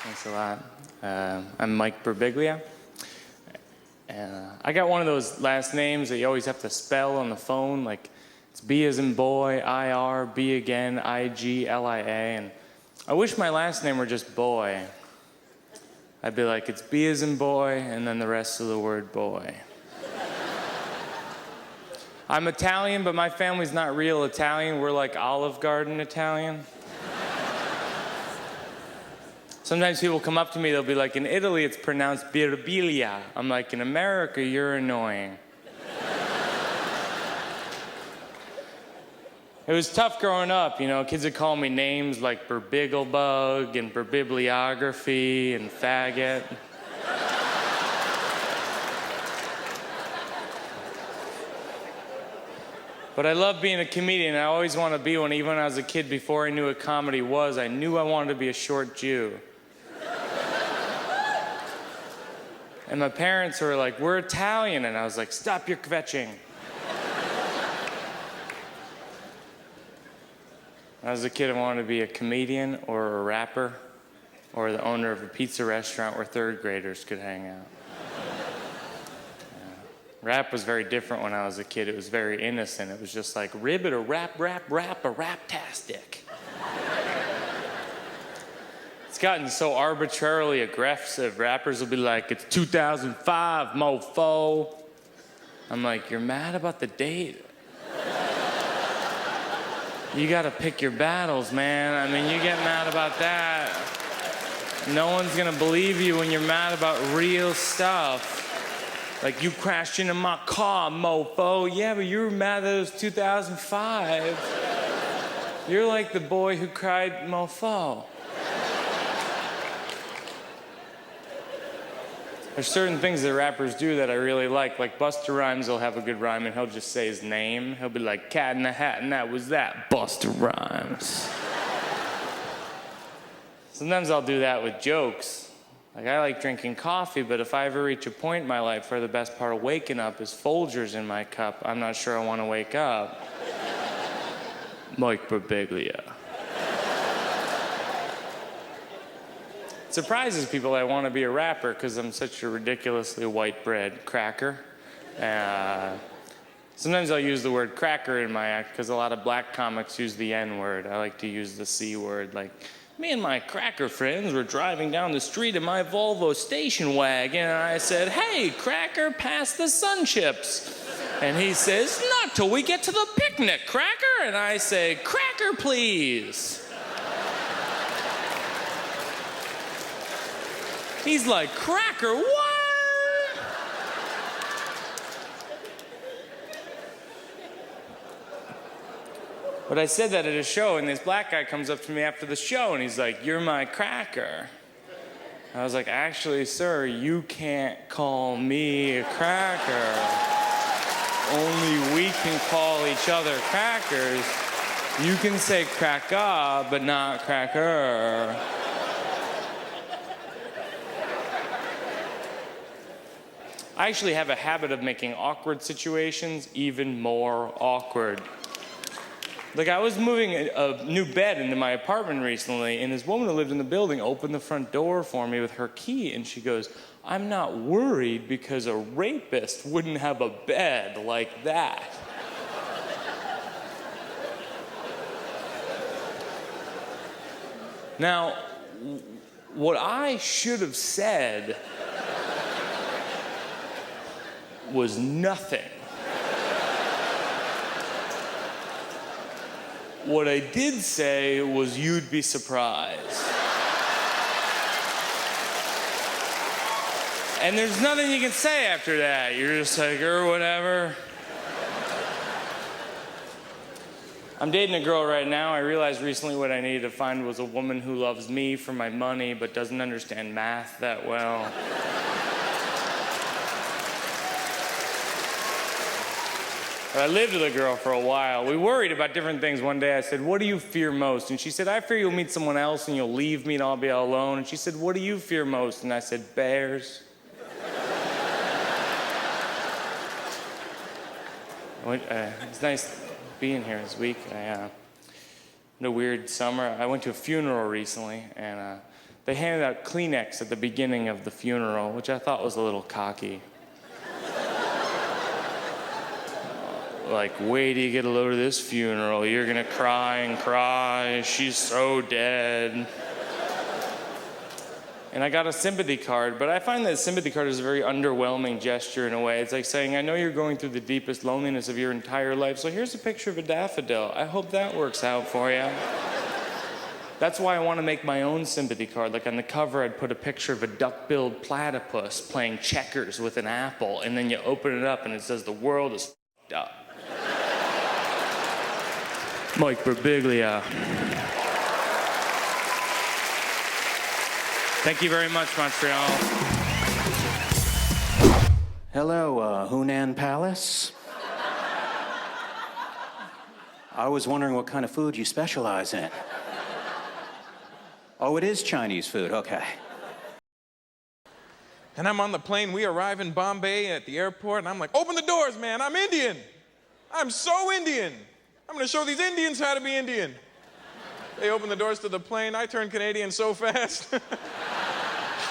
Thanks a lot. I'm Mike Birbiglia. I got one of those last names that you always have to spell on the phone, like it's B as in boy, I-R, B again, I-G-L-I-A, and I wish my last name were just boy. I'd be like, it's B as in boy, and then the rest of the word boy. I'm Italian, but my family's not real Italian. We're like Olive Garden Italian. Sometimes people come up to me, they'll be like, in Italy it's pronounced Birbiglia. I'm like, in America, you're annoying. It was tough growing up, you know, kids would call me names like Birbigglebug and Birbibliography and faggot. But I love being a comedian. I always wanted to be one. Even when I was a kid, before I knew what comedy was, I knew I wanted to be a short Jew. And my parents were like, we're Italian. And I was like, stop your kvetching. When I was a kid, I wanted to be a comedian or a rapper or the owner of a pizza restaurant where third graders could hang out. Rap was very different when I was a kid. It was very innocent. It was just like, ribbit or rap, rap, rap, a rap-tastic. It's gotten so arbitrarily aggressive. Rappers will be like, it's 2005, mofo. I'm like, you're mad about the date? You gotta pick your battles, man. I mean, you get mad about that. No one's gonna believe you when you're mad about real stuff. Like, you crashed into my car, mofo. Yeah, but you were mad that it was 2005. You're like the boy who cried, mofo. There's certain things that rappers do that I really like Busta Rhymes will have a good rhyme and he'll just say his name. He'll be like, cat in the hat, and that was that, Busta Rhymes. Sometimes I'll do that with jokes. Like, I like drinking coffee, but if I ever reach a point in my life where the best part of waking up is Folgers in my cup, I'm not sure I want to wake up. Mike Birbiglia. It surprises people I want to be a rapper because I'm such a ridiculously white bread cracker. Sometimes I'll use the word cracker in my act because a lot of black comics use the N-word. I like to use the C word, like, me and my cracker friends were driving down the street in my Volvo station wagon, and I said, hey, cracker, pass the sun chips. And he says, not till we get to the picnic, cracker. And I say, cracker, please. He's like, cracker, what? But I said that at a show, and this black guy comes up to me after the show, and he's like, you're my cracker. I was like, actually, sir, you can't call me a cracker. Only we can call each other crackers. You can say cracker, but not cracker. I actually have a habit of making awkward situations even more awkward. Like, I was moving a new bed into my apartment recently, and this woman who lived in the building opened the front door for me with her key, and she goes, I'm not worried because a rapist wouldn't have a bed like that. Now, what I should have said was nothing. What I did say was, you'd be surprised. And there's nothing you can say after that. You're just like, or whatever. I'm dating a girl right now. I realized recently what I needed to find was a woman who loves me for my money but doesn't understand math that well. But I lived with a girl for a while. We worried about different things. One day I said, what do you fear most? And she said, I fear you'll meet someone else and you'll leave me and I'll be all alone. And she said, what do you fear most? And I said, bears. It's nice being here this week. I had a weird summer. I went to a funeral recently, and they handed out Kleenex at the beginning of the funeral, which I thought was a little cocky. Like, wait till you get a load of this funeral. You're gonna cry and cry. She's so dead. And I got a sympathy card, but I find that a sympathy card is a very underwhelming gesture in a way. It's like saying, I know you're going through the deepest loneliness of your entire life, so here's a picture of a daffodil. I hope that works out for you. That's why I want to make my own sympathy card. Like on the cover, I'd put a picture of a duck-billed platypus playing checkers with an apple, and then you open it up and it says, the world is f***ed up. Mike Birbiglia. Thank you very much, Montreal. Hello, Hunan Palace. I was wondering what kind of food you specialize in. Oh, it is Chinese food, okay. And I'm on the plane, we arrive in Bombay at the airport, and I'm like, open the doors, man, I'm Indian. I'm so Indian. I'm gonna show these Indians how to be Indian. They open the doors to the plane, I turn Canadian so fast.